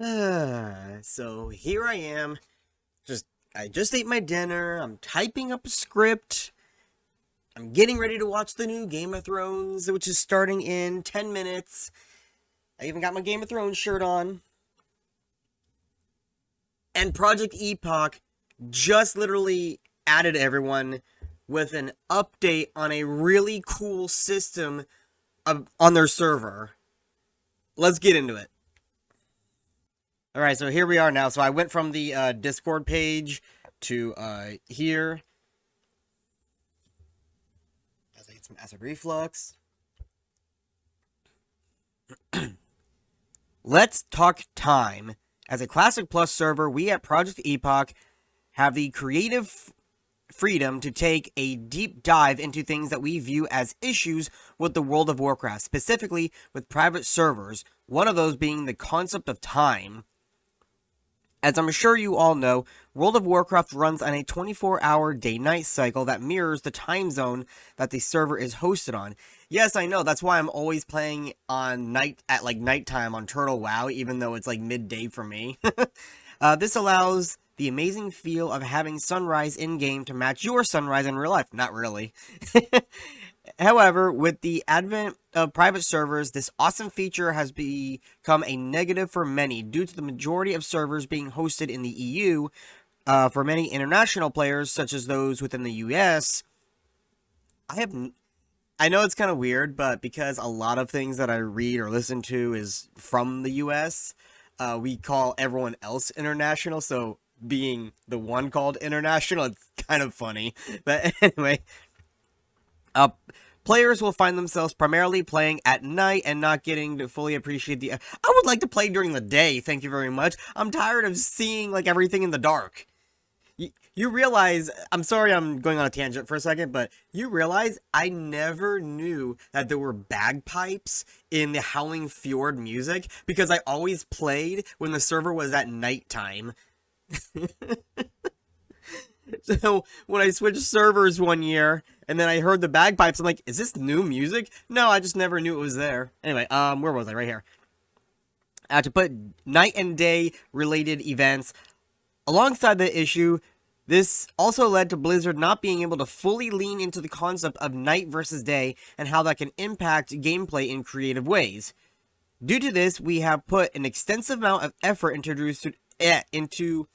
So here I am. I just ate my dinner. I'm typing up a script. I'm getting ready to watch the new Game of Thrones, which is starting in 10 minutes. I even got my Game of Thrones shirt on. And Project Epoch just literally added everyone with an update on a really cool system on their server. Let's get into it. Alright, so here we are now. So I went from the Discord page to here. As I get some acid reflux. Let's talk time. As a Classic Plus server, we at Project Epoch have the creative freedom to take a deep dive into things that we view as issues with the World of Warcraft, specifically with private servers, one of those being the concept of time. As I'm sure you all know, World of Warcraft runs on a 24-hour day-night cycle that mirrors the time zone that the server is hosted on. Yes, I know, that's why I'm always playing on nighttime on Turtle WoW, even though it's like midday for me. This allows the amazing feel of having sunrise in-game to match your sunrise in real life. Not really. However, with the advent of private servers, this awesome feature has become a negative for many due to the majority of servers being hosted in the EU. For many international players, such as those within the US, I know it's kind of weird, but because a lot of things that I read or listen to is from the US, we call everyone else international, so being the one called international, it's kind of funny. But anyway, players will find themselves primarily playing at night and not getting to fully appreciate the... I would like to play during the day, thank you very much. I'm tired of seeing, like, everything in the dark. You realize... I'm sorry I'm going on a tangent for a second, but you realize I never knew that there were bagpipes in the Howling Fjord music, because I always played when the server was at nighttime. So, when I switched servers one year, and then I heard the bagpipes, I'm like, is this new music? No, I just never knew it was there. Anyway, where was I? Right here. To put night and day related events alongside the issue, this also led to Blizzard not being able to fully lean into the concept of night versus day and how that can impact gameplay in creative ways. Due to this, we have put an extensive amount of effort into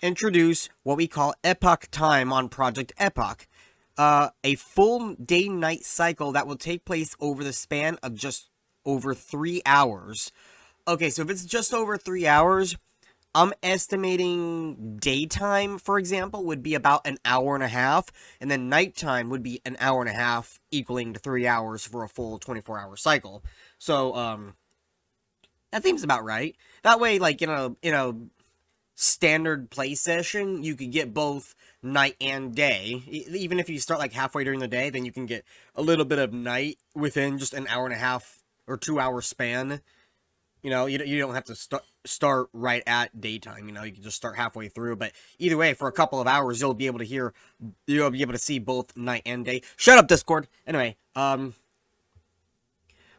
introduce what we call Epoch Time on Project Epoch. A full day-night cycle that will take place over the span of just over 3 hours. Okay, so if it's just over 3 hours, I'm estimating daytime, for example, would be about an hour and a half, and then nighttime would be an hour and a half, equaling to 3 hours for a full 24-hour cycle. So, that seems about right. That way, like, in a standard play session, you could get both night and day. Even if you start like halfway during the day, then you can get a little bit of night within just an hour and a half or 2 hour span. You know, you don't have to start right at daytime. You know, you can just start halfway through. But either way, for a couple of hours, you'll be able to see both night and day. Shut up, Discord. Anyway,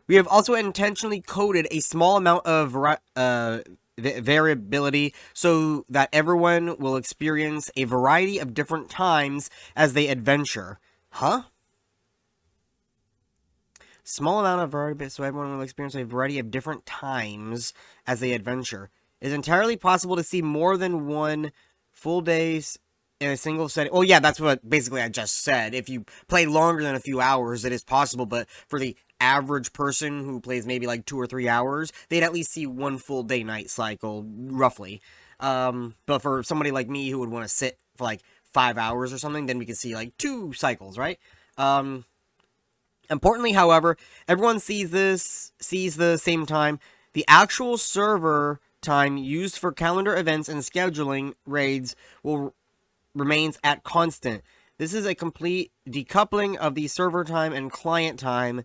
we have also intentionally coded a small amount of variability so that everyone will experience a variety of different times as they adventure. Huh? Small amount of variety so everyone will experience a variety of different times as they adventure. It is entirely possible to see more than one full day in a single setting. Oh yeah, that's what basically I just said. If you play longer than a few hours, it is possible, but for the average person who plays maybe like 2 or 3 hours, they'd at least see one full day-night cycle, roughly. But for somebody like me who would want to sit for like 5 hours or something, then we can see like 2 cycles, right? Importantly, however, everyone sees the same time. The actual server time used for calendar events and scheduling raids remains at constant. This is a complete decoupling of the server time and client time,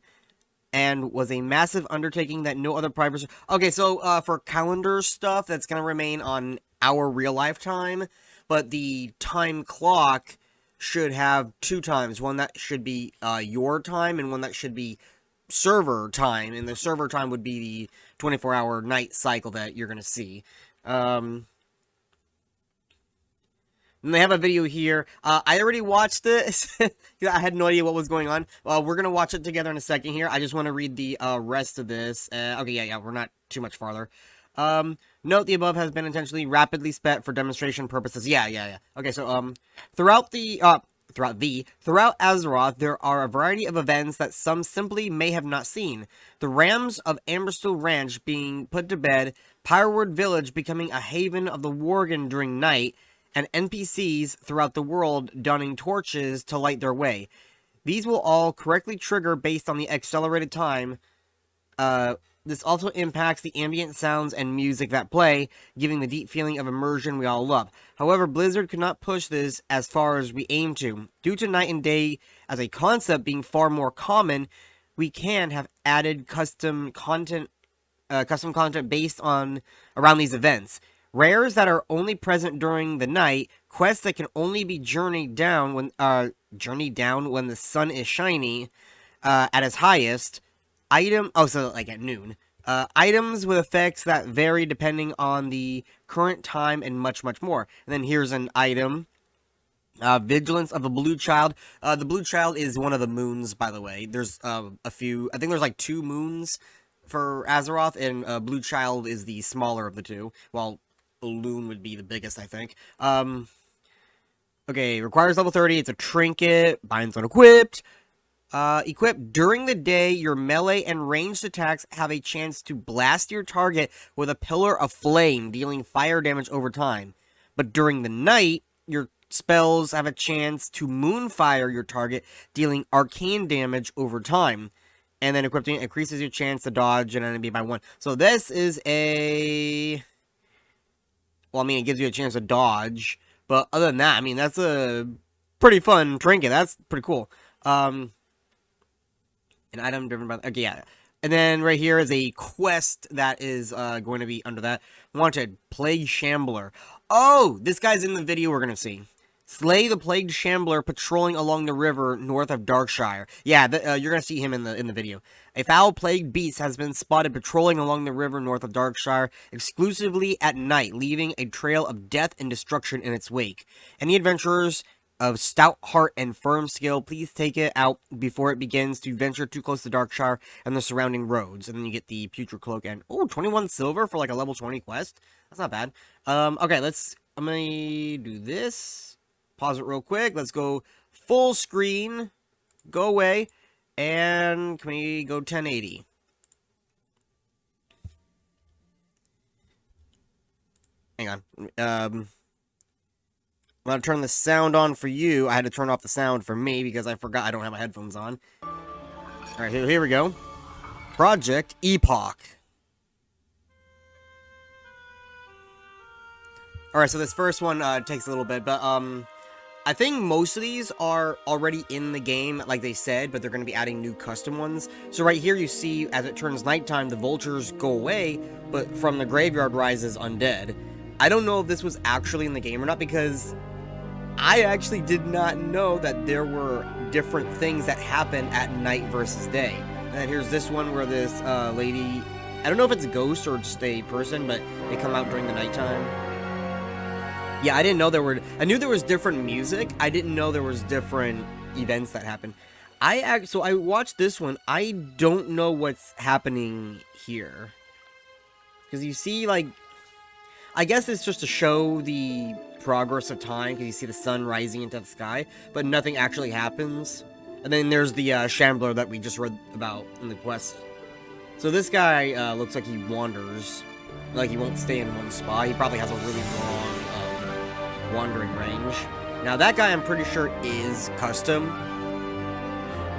and was a massive undertaking that no other private... Okay, so for calendar stuff, that's going to remain on our real-life time, but the time clock should have 2 times. One that should be your time, and one that should be server time, and the server time would be the 24-hour night cycle that you're gonna see. And they have a video here. I already watched this. I had no idea what was going on. We're gonna watch it together in a second here. I just want to read the rest of this. Okay, yeah, we're not too much farther. Note the above has been intentionally rapidly sped for demonstration purposes. Yeah. Okay, so throughout Azeroth, there are a variety of events that some simply may have not seen. The Rams of Amberstill Ranch being put to bed, Pyrewood Village becoming a haven of the Worgen during night, and NPCs throughout the world donning torches to light their way. These will all correctly trigger based on the accelerated time. This also impacts the ambient sounds and music that play, giving the deep feeling of immersion we all love. However, Blizzard could not push this as far as we aim to. Due to night and day as a concept being far more common, we can have added custom content based on around these events. Rares that are only present during the night, quests that can only be journeyed down when the sun is shiny at its highest. So like at noon. Items with effects that vary depending on the current time and much more. And then here's an item. Vigilance of a Blue Child. The Blue Child is one of the moons, by the way. There's a few, I think there's like 2 moons for Azeroth, and Blue Child is the smaller of the 2, while Loon would be the biggest, I think. Okay, requires level 30, it's a trinket, binds unequipped. Equipped during the day, your melee and ranged attacks have a chance to blast your target with a pillar of flame, dealing fire damage over time. But during the night, your spells have a chance to moonfire your target, dealing arcane damage over time. And then equipping increases your chance to dodge an enemy by 1. So this is a... Well, I mean, it gives you a chance to dodge. But other than that, I mean, that's a pretty fun trinket. That's pretty cool. An item driven by... Okay, yeah. And then right here is a quest that is going to be under that. Wanted, Plague Shambler. Oh, this guy's in the video we're going to see. Slay the Plagued Shambler patrolling along the river north of Darkshire. Yeah, you're going to see him in the video. A foul plagued beast has been spotted patrolling along the river north of Darkshire exclusively at night, leaving a trail of death and destruction in its wake. Any adventurers of stout heart and firm skill, please take it out before it begins to venture too close to Darkshire and the surrounding roads. And then you get the Putrid Cloak and, oh, 21 silver for like a level 20 quest. That's not bad. Okay, I'm gonna do this. Pause it real quick. Let's go full screen. Go away. And can we go 1080? Hang on. I'm going to turn the sound on for you. I had to turn off the sound for me because I forgot I don't have my headphones on. Alright, here we go. Project Epoch. Alright, so this first one takes a little bit, but I think most of these are already in the game, like they said, but they're going to be adding new custom ones. So right here you see, as it turns nighttime, the vultures go away, but from the graveyard rises undead. I don't know if this was actually in the game or not, because I actually did not know that there were different things that happen at night versus day. And then here's this one where this lady, I don't know if it's a ghost or just a person, but they come out during the nighttime. Yeah, I didn't know I knew there was different music. I didn't know there was different events that happened. So I watched this one. I don't know what's happening here. Because you see, like, I guess it's just to show the progress of time, because you see the sun rising into the sky, but nothing actually happens. And then there's the Shambler that we just read about in the quest. So this guy looks like he wanders. Like, he won't stay in one spot. He probably has a really long wandering range. Now that guy I'm pretty sure is custom.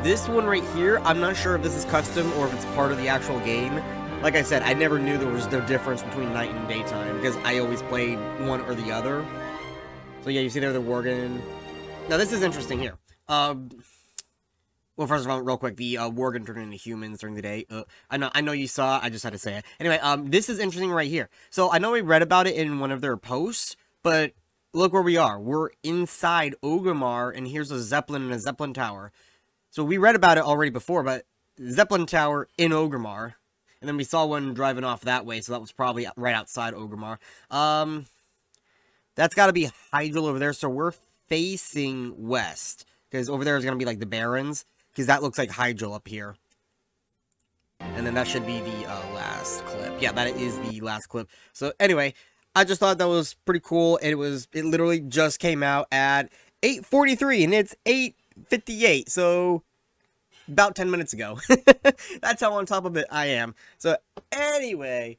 This one right here, I'm not sure if this is custom or if it's part of the actual game. Like I said, I never knew there was the difference between night and daytime because I always played one or the other. So yeah, you see there the Worgen. Now this is interesting here. Well, first of all, real quick, the Worgen turned into humans during the day. I know you saw. I just had to say it. Anyway, this is interesting right here. So I know we read about it in one of their posts, but look where we are. We're inside Orgrimmar, and here's a Zeppelin and a Zeppelin tower. So we read about it already before, but Zeppelin Tower in Orgrimmar. And then we saw one driving off that way, so that was probably right outside Orgrimmar. That's got to be Hydril over there, so we're facing west. Because over there is going to be, like, the Barrens. Because that looks like Hydril up here. And then that should be the last clip. Yeah, that is the last clip. So, anyway, I just thought that was pretty cool. It literally just came out at 8:43, and it's 8:58, so about 10 minutes ago. That's how on top of it I am. So, anyway,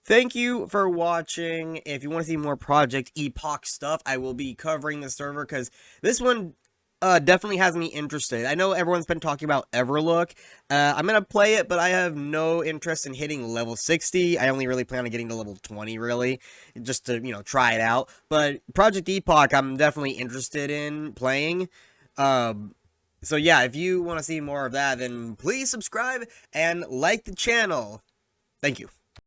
thank you for watching. If you want to see more Project Epoch stuff, I will be covering the server, because this one definitely has me interested. I know everyone's been talking about Everlook. I'm going to play it, but I have no interest in hitting level 60. I only really plan on getting to level 20, really, just to, try it out. But Project Epoch, I'm definitely interested in playing. So yeah, if you want to see more of that, then please subscribe and like the channel. Thank you.